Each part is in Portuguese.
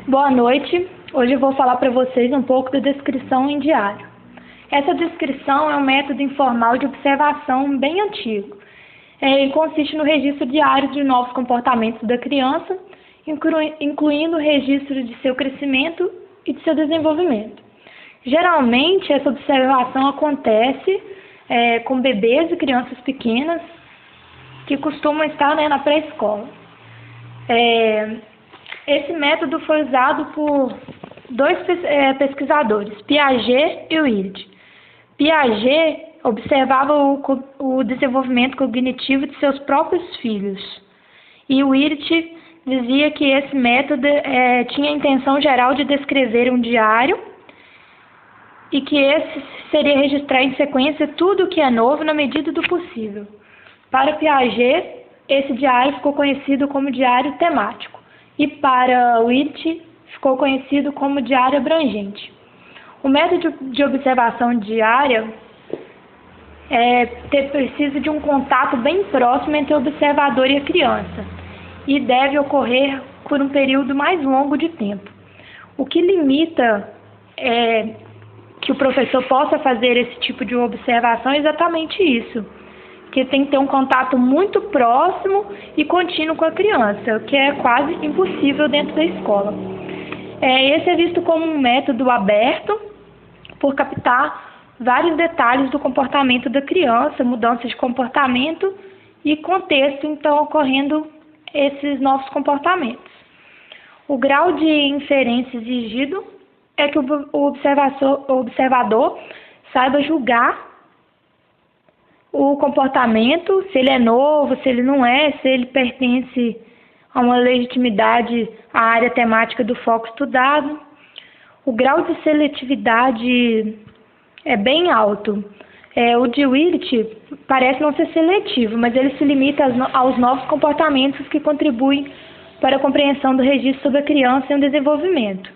Boa noite. Hoje eu vou falar para vocês um pouco da descrição em diário. Essa descrição é um método informal de observação bem antigo. E consiste no registro diário de novos comportamentos da criança, incluindo o registro de seu crescimento e de seu desenvolvimento. Geralmente, essa observação acontece com bebês e crianças pequenas que costumam estar na pré-escola. Esse método foi usado por dois pesquisadores, Piaget e Willett. Piaget observava o desenvolvimento cognitivo de seus próprios filhos, e Willett dizia que esse método tinha a intenção geral de descrever um diário e que esse seria registrar em sequência tudo o que é novo na medida do possível. Para Piaget, esse diário ficou conhecido como diário temático, e para Willett ficou conhecido como diário abrangente. O método de observação diária precisa de um contato bem próximo entre o observador e a criança, e deve ocorrer por um período mais longo de tempo. O que limita que o professor possa fazer esse tipo de observação é exatamente isso, que tem que ter um contato muito próximo e contínuo com a criança, o que é quase impossível dentro da escola. Esse é visto como um método aberto por captar vários detalhes do comportamento da criança, mudanças de comportamento e contexto, então, ocorrendo esses novos comportamentos. O grau de inferência exigido é que o observador saiba julgar o comportamento, se ele é novo, se ele não é, se ele pertence a uma legitimidade à área temática do foco estudado. O grau de seletividade é bem alto. O de Willett parece não ser seletivo, mas ele se limita aos novos comportamentos que contribuem para a compreensão do registro sobre a criança e o desenvolvimento.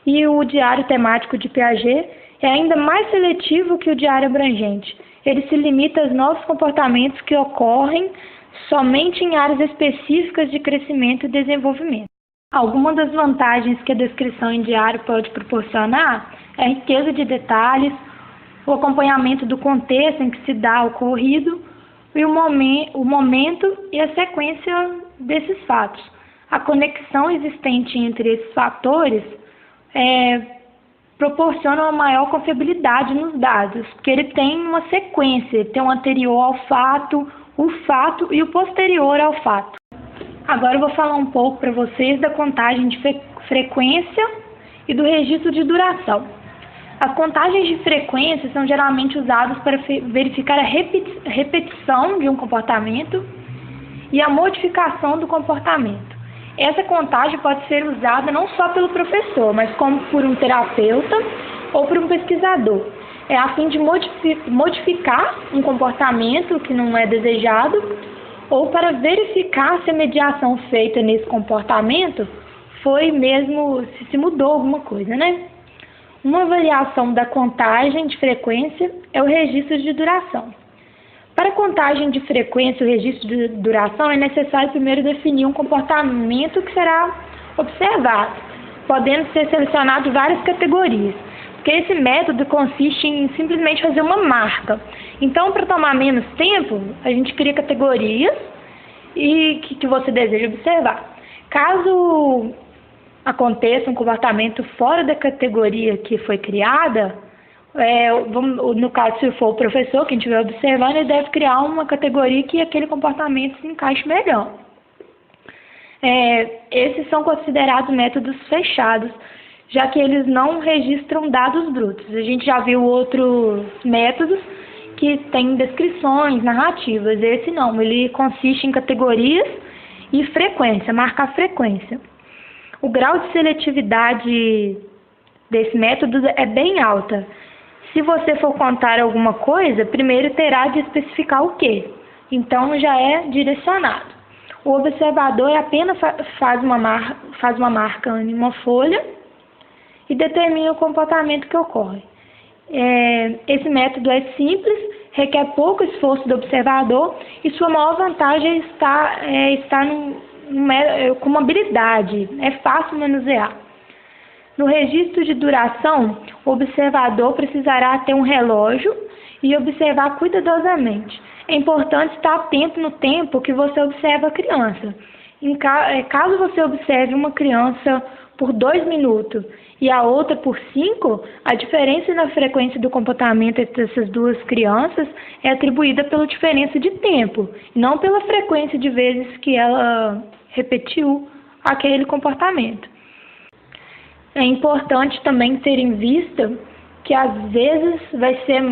E o diário temático de Piaget é ainda mais seletivo que o diário abrangente. Ele se limita aos novos comportamentos que ocorrem somente em áreas específicas de crescimento e desenvolvimento. Algumas das vantagens que a descrição em diário pode proporcionar é a riqueza de detalhes, o acompanhamento do contexto em que se dá o ocorrido e o momento e a sequência desses fatos. A conexão existente entre esses fatores proporciona uma maior confiabilidade nos dados, porque ele tem uma sequência, ele tem o anterior ao fato, o fato e o posterior ao fato. Agora eu vou falar um pouco para vocês da contagem de frequência e do registro de duração. As contagens de frequência são geralmente usadas para verificar a repetição de um comportamento e a modificação do comportamento. Essa contagem pode ser usada não só pelo professor, mas como por um terapeuta ou por um pesquisador, a fim de modificar um comportamento que não é desejado ou para verificar se a mediação feita nesse comportamento foi mesmo, se mudou alguma coisa, Uma avaliação da contagem de frequência é o registro de duração. Para a contagem de frequência e o registro de duração, é necessário primeiro definir um comportamento que será observado, podendo ser selecionado várias categorias, porque esse método consiste em simplesmente fazer uma marca. Então, para tomar menos tempo, a gente cria categorias e que você deseja observar. Caso aconteça um comportamento fora da categoria que foi criada, no caso, se for o professor, quem estiver observando, ele deve criar uma categoria que aquele comportamento se encaixe melhor. Esses são considerados métodos fechados, já que eles não registram dados brutos. A gente já viu outros métodos que têm descrições, narrativas. Esse não, ele consiste em categorias e frequência, marcar frequência. O grau de seletividade desse método é bem alta. Se você for contar alguma coisa, primeiro terá de especificar o quê. Então, já é direcionado. O observador apenas faz uma marca em uma folha e determina o comportamento que ocorre. Esse método é simples, requer pouco esforço do observador e sua maior vantagem está com uma habilidade, é fácil manusear. No registro de duração, o observador precisará ter um relógio e observar cuidadosamente. É importante estar atento no tempo que você observa a criança. Caso você observe uma criança por 2 minutos e a outra por 5, a diferença na frequência do comportamento entre essas duas crianças é atribuída pela diferença de tempo, não pela frequência de vezes que ela repetiu aquele comportamento. É importante também ter em vista que às vezes vai ser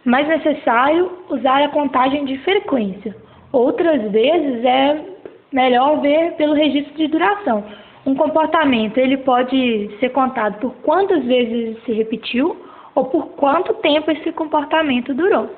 mais necessário usar a contagem de frequência. Outras vezes é melhor ver pelo registro de duração. Um comportamento ele pode ser contado por quantas vezes se repetiu ou por quanto tempo esse comportamento durou.